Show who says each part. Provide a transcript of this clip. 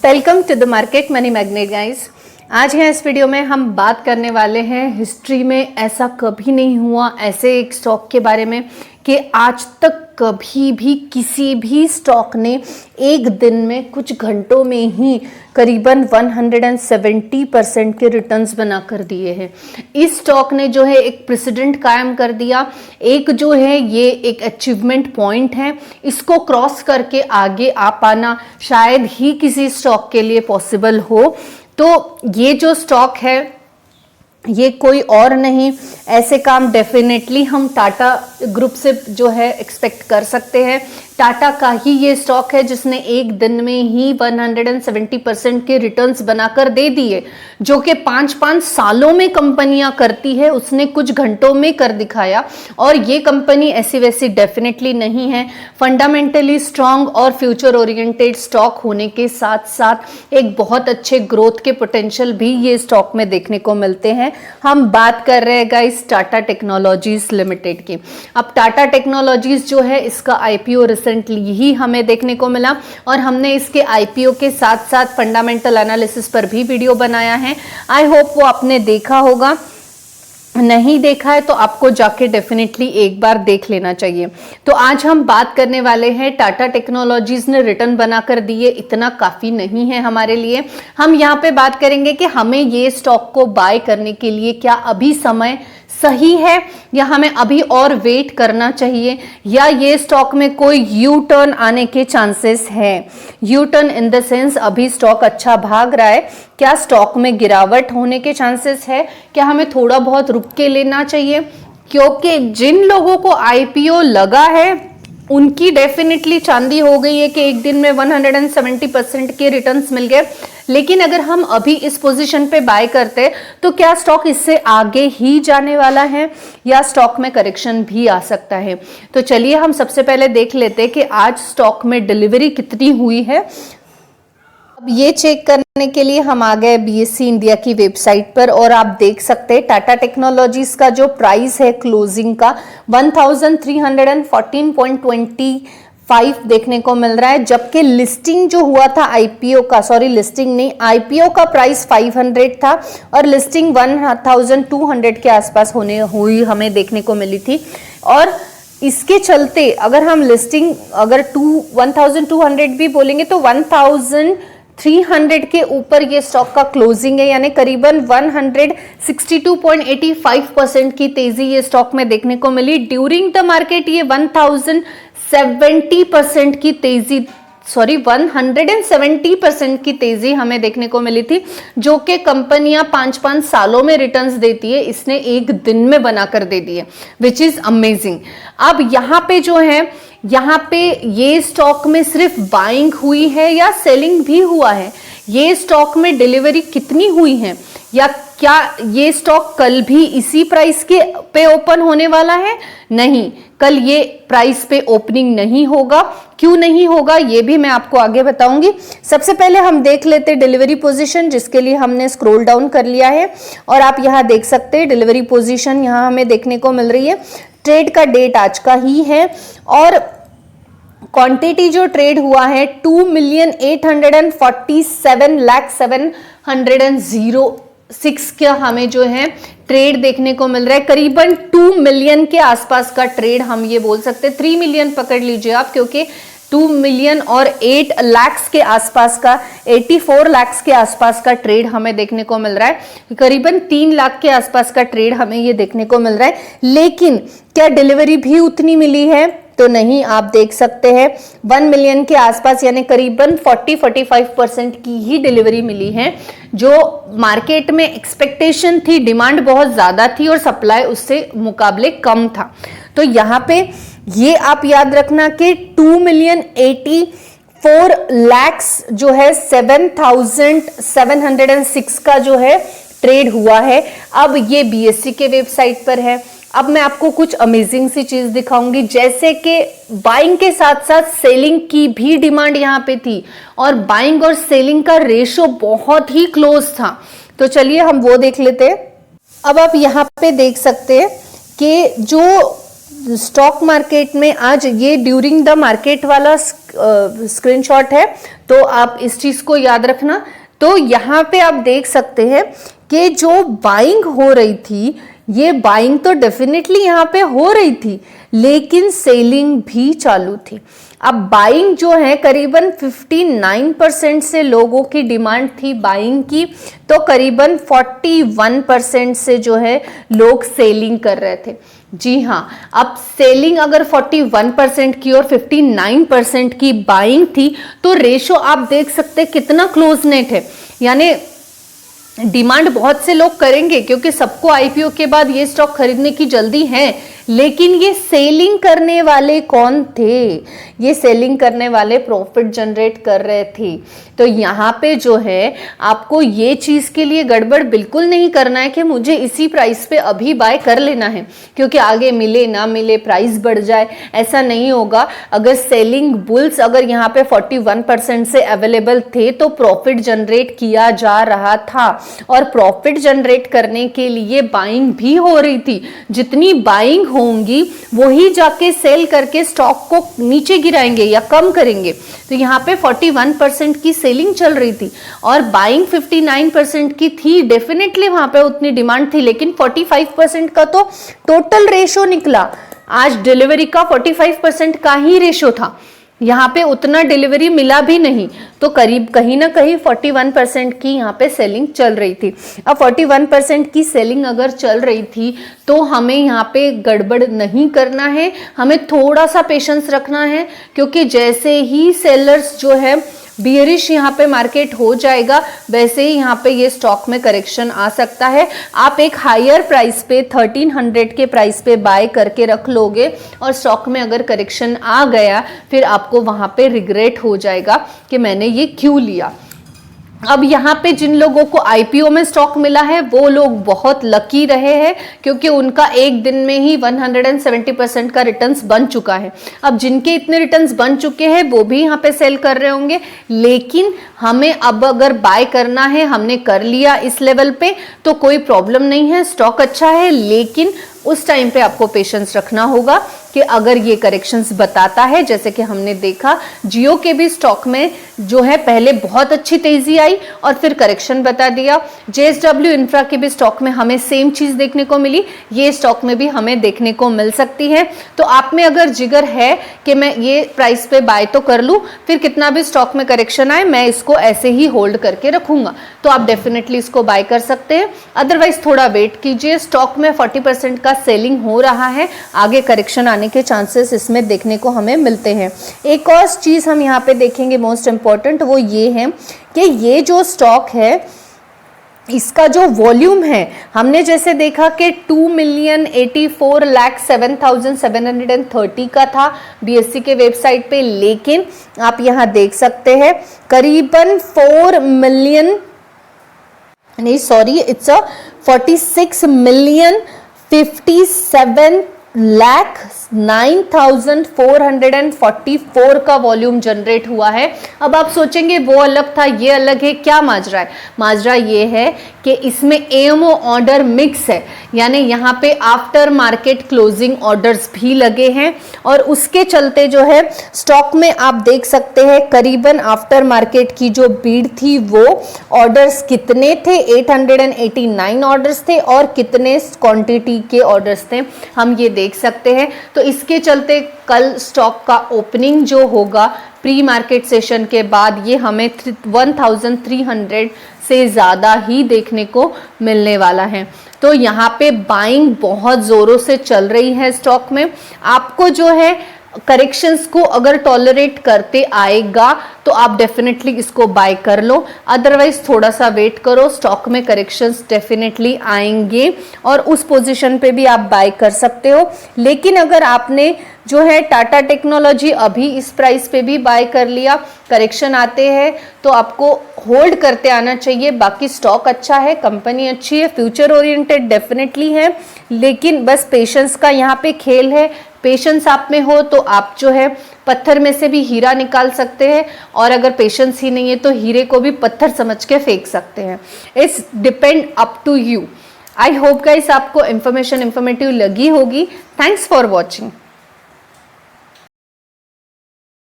Speaker 1: Welcome to the market money magnet guys. आज है इस वीडियो में हम बात करने वाले हैं हिस्ट्री में ऐसा कभी नहीं हुआ ऐसे एक स्टॉक के बारे में कि आज तक कभी भी किसी भी स्टॉक ने एक दिन में कुछ घंटों में ही करीबन 170% के रिटर्न्स बना कर दिए हैं। इस स्टॉक ने जो है एक प्रेसिडेंट कायम कर दिया। एक जो है ये एक अचीवमेंट पॉइंट है, इसको क्रॉस करके आगे आ पाना शायद ही किसी स्टॉक के लिए पॉसिबल हो। तो ये जो स्टॉक है ये कोई और नहीं, ऐसे काम डेफिनेटली हम टाटा ग्रुप से जो है एक्सपेक्ट कर सकते हैं। टाटा का ही ये स्टॉक है जिसने एक दिन में ही 170% के रिटर्न्स बनाकर दे दिए, जो कि 5-5 सालों में कंपनियां करती है, उसने कुछ घंटों में कर दिखाया। और ये कंपनी ऐसी वैसी डेफिनेटली नहीं है, फंडामेंटली स्ट्रांग और फ्यूचर ओरिएंटेड स्टॉक होने के साथ साथ एक बहुत अच्छे ग्रोथ के पोटेंशियल भी ये स्टॉक में देखने को मिलते हैं। हम बात कर रहे हैं गाइस टाटा टेक्नोलॉजीज लिमिटेड की। अब टाटा टेक्नोलॉजीज जो है इसका आईपीओ रिसेंटली ही हमें देखने को मिला और हमने इसके आईपीओ के साथ साथ फंडामेंटल एनालिसिस पर भी वीडियो बनाया है। आई होप वो आपने देखा होगा, नहीं देखा है तो आपको जाके डेफिनेटली एक बार देख लेना चाहिए। तो आज हम बात करने वाले हैं टाटा टेक्नोलॉजीज ने रिटर्न बनाकर दिए, इतना काफी नहीं है हमारे लिए। हम यहाँ पे बात करेंगे कि हमें ये स्टॉक को बाय करने के लिए क्या अभी समय सही है या हमें अभी और वेट करना चाहिए, या ये स्टॉक में कोई यू टर्न आने के चांसेस हैं। U turn in the sense अभी स्टॉक अच्छा भाग रहा है, क्या स्टॉक में गिरावट होने के चांसेस है, क्या हमें थोड़ा बहुत रुक के लेना चाहिए। क्योंकि जिन लोगों को आईपीओ लगा है उनकी डेफिनेटली चांदी हो गई है कि एक दिन में 170% के रिटर्न्स मिल गए। लेकिन अगर हम अभी इस पोजीशन पे बाय करते तो क्या स्टॉक इससे आगे ही जाने वाला है या स्टॉक में करेक्शन भी आ सकता है। तो चलिए हम सबसे पहले देख लेते हैं कि आज स्टॉक में डिलीवरी कितनी हुई है। अब ये चेक करने के लिए हम आ गए बीएससी इंडिया की वेबसाइट पर और आप देख सकते हैं टाटा टेक्नोलॉजीज का जो प्राइस है क्लोजिंग का 1314.25 देखने को मिल रहा है, जबकि लिस्टिंग जो हुआ था आईपीओ का, सॉरी लिस्टिंग नहीं, आईपीओ का प्राइस 500 था और लिस्टिंग 1200 के आसपास हुई हमें देखने को मिली थी। और इसके चलते अगर हम लिस्टिंग अगर 1200 भी बोलेंगे तो 1300 के ऊपर ये स्टॉक का क्लोजिंग है, यानी करीबन 162.85% की तेजी ये स्टॉक में देखने को मिली। ड्यूरिंग द मार्केट ये 170% की तेजी 170% की तेजी हमें देखने को मिली थी, जो कि कंपनियां 5-5 सालों में रिटर्न्स देती है, इसने एक दिन में बनाकर दे दिए, विच इज अमेजिंग। अब यहाँ पे जो है, यहाँ पे ये स्टॉक में सिर्फ बाइंग हुई है या सेलिंग भी हुआ है, ये स्टॉक में डिलीवरी कितनी हुई है, या क्या ये स्टॉक कल भी इसी प्राइस के पे ओपन होने वाला है? नहीं, कल ये प्राइस पे ओपनिंग नहीं होगा। क्यों नहीं होगा ये भी मैं आपको आगे बताऊंगी। सबसे पहले हम देख लेते हैं डिलीवरी पोजीशन, जिसके लिए हमने स्क्रॉल डाउन कर लिया है और आप यहाँ देख सकते हैं डिलीवरी पोजीशन यहाँ हमें देखने को मिल रही है। ट्रेड का डेट आज का ही है और क्वांटिटी जो ट्रेड हुआ है 2,847,706 का हमें जो है ट्रेड देखने को मिल रहा है। करीबन 2 मिलियन के आसपास का ट्रेड हम ये बोल सकते हैं, 3 मिलियन पकड़ लीजिए आप, क्योंकि 2 मिलियन और 8 लाख के आसपास का 84 लाख के आसपास का ट्रेड हमें देखने को मिल रहा है। करीबन 3 लाख के आसपास का ट्रेड हमें ये देखने को मिल रहा है। लेकिन क्या डिलीवरी भी उतनी मिली है? तो नहीं, आप देख सकते हैं 1 मिलियन के आसपास यानी करीबन 40-45% की ही डिलीवरी मिली है, जो मार्केट में एक्सपेक्टेशन थी, डिमांड बहुत ज्यादा थी और सप्लाई उससे मुकाबले कम था। तो यहाँ पे ये आप याद रखना कि 2,84 लाख जो है 7,706 का जो है ट्रेड हुआ है। अब ये बीएससी के वेबसाइट पर है। अब मैं आपको कुछ अमेजिंग सी चीज दिखाऊंगी, जैसे कि बाइंग के साथ साथ सेलिंग की भी डिमांड यहाँ पे थी और बाइंग और सेलिंग का रेशो बहुत ही क्लोज था। तो चलिए हम वो देख लेते हैं। अब आप यहाँ पे देख सकते हैं कि जो स्टॉक मार्केट में आज ये ड्यूरिंग द मार्केट वाला स्क्रीनशॉट है, तो आप इस चीज को याद रखना। तो यहाँ पे आप देख सकते हैं कि जो बाइंग हो रही थी, ये बाइंग तो डेफिनेटली यहाँ पे हो रही थी, लेकिन सेलिंग भी चालू थी। अब बाइंग जो है करीबन 59% से लोगों की डिमांड थी बाइंग की, तो करीबन 41% से जो है लोग सेलिंग कर रहे थे। जी हाँ, अब सेलिंग अगर 41% की और 59% की बाइंग थी, तो रेशो आप देख सकते कितना क्लोज नेट है। यानी डिमांड बहुत से लोग करेंगे क्योंकि सबको आईपीओ के बाद ये स्टॉक खरीदने की जल्दी है, लेकिन ये सेलिंग करने वाले कौन थे? ये सेलिंग करने वाले प्रॉफिट जनरेट कर रहे थे। तो यहाँ पे जो है आपको ये चीज के लिए गड़बड़ बिल्कुल नहीं करना है कि मुझे इसी प्राइस पे अभी बाय कर लेना है क्योंकि आगे मिले ना मिले प्राइस बढ़ जाए, ऐसा नहीं होगा। अगर सेलिंग बुल्स अगर यहाँ पे 41% से अवेलेबल थे तो प्रॉफिट जनरेट किया जा रहा था, और प्रॉफिट जनरेट करने के लिए बाइंग भी हो रही थी। जितनी बाइंग होंगी वही जाके सेल करके स्टॉक को नीचे गिराएंगे या कम करेंगे। तो यहाँ पे 41% की सेलिंग चल रही थी और बाइंग 59% की थी। डेफिनेटली वहां पे उतनी डिमांड थी, लेकिन 45% का तो टोटल रेशो निकला। आज डिलीवरी का 45% का ही रेशो था, यहाँ पे उतना डिलीवरी मिला भी नहीं, तो करीब कहीं ना कहीं 41% की यहाँ पे सेलिंग चल रही थी। अब 41% की सेलिंग अगर चल रही थी तो हमें यहाँ पे गड़बड़ नहीं करना है, हमें थोड़ा सा पेशेंस रखना है, क्योंकि जैसे ही सेलर्स जो है बियरिश यहाँ पे मार्केट हो जाएगा, वैसे ही यहाँ पे ये स्टॉक में करेक्शन आ सकता है। आप एक हायर प्राइस पे 1300 के प्राइस पे बाय करके रख लोगे और स्टॉक में अगर करेक्शन आ गया फिर आपको वहां पे रिग्रेट हो जाएगा कि मैंने ये क्यों लिया। अब यहाँ पे जिन लोगों को आईपीओ में स्टॉक मिला है वो लोग बहुत लकी रहे हैं, क्योंकि उनका एक दिन में ही 170% का रिटर्न्स बन चुका है। अब जिनके इतने रिटर्न्स बन चुके हैं वो भी यहाँ पे सेल कर रहे होंगे, लेकिन हमें अब अगर बाय करना है, हमने कर लिया इस लेवल पे तो कोई प्रॉब्लम नहीं है, स्टॉक अच्छा है। लेकिन उस टाइम पे आपको पेशेंस रखना होगा कि अगर ये करेक्शंस बताता है, जैसे कि हमने देखा जियो के भी स्टॉक में जो है पहले बहुत अच्छी तेजी आई और फिर करेक्शन बता दिया। जेएसडब्ल्यू इंफ्रा के भी स्टॉक में हमें सेम चीज देखने को मिली, ये स्टॉक में भी हमें देखने को मिल सकती है। तो आप में अगर जिगर है कि मैं ये प्राइस पे बाय तो कर लूं, फिर कितना भी स्टॉक में करेक्शन आए मैं इसको ऐसे ही होल्ड करके रखूंगा, तो आप डेफिनेटली इसको बाय कर सकते हैं। अदरवाइज थोड़ा वेट कीजिए, स्टॉक में 40% का सेलिंग हो रहा है, आगे करेक्शन आने के चांसेस इसमें देखने को हमें मिलते हैं। एक और चीज हम यहाँ पे देखेंगे मोस्ट इंपॉर्टेंट, वो ये है कि ये जो स्टॉक है इसका जो वॉल्यूम है, हमने जैसे देखा कि 2,84,07,730 का था बीएससी के वेबसाइट पे, लेकिन आप यहाँ देख सकते हैं करीबन 46,57,9,444 का वॉल्यूम जनरेट हुआ है। अब आप सोचेंगे वो अलग था ये अलग है, क्या माजरा है? माजरा ये है कि इसमें एएमओ ऑर्डर मिक्स है, यानी यहाँ पे आफ्टर मार्केट क्लोजिंग ऑर्डर्स भी लगे हैं और उसके चलते जो है स्टॉक में आप देख सकते हैं करीबन आफ्टर मार्केट की जो बीड थी वो ऑर्डर्स कितने थे, 889 ऑर्डर्स थे और कितने क्वांटिटी के ऑर्डर्स थे हम ये देख सकते हैं। तो इसके चलते कल स्टॉक का ओपनिंग जो होगा प्री मार्केट सेशन के बाद ये हमें 1300 से ज़्यादा ही देखने को मिलने वाला है। तो यहाँ पे बाइंग बहुत ज़ोरों से चल रही है स्टॉक में। आपको जो है करेक्शंस को अगर टॉलरेट करते आएगा तो आप डेफिनेटली इसको बाय कर लो, अदरवाइज थोड़ा सा वेट करो, स्टॉक में करेक्शंस डेफिनेटली आएंगे और उस पोजीशन पे भी आप बाय कर सकते हो। लेकिन अगर आपने जो है टाटा टेक्नोलॉजी अभी इस प्राइस पे भी बाय कर लिया, करेक्शन आते हैं तो आपको होल्ड करते आना चाहिए। बाकी स्टॉक अच्छा है, कंपनी अच्छी है, फ्यूचर ओरिएंटेड डेफिनेटली है, लेकिन बस पेशेंस का यहाँ पे खेल है। पेशेंस आप में हो तो आप जो है पत्थर में से भी हीरा निकाल सकते हैं, और अगर पेशेंस ही नहीं है तो हीरे को भी पत्थर समझ के फेंक सकते हैं। It's depend up to you. I hope guys आपको इन्फॉर्मेटिव लगी होगी। Thanks for watching.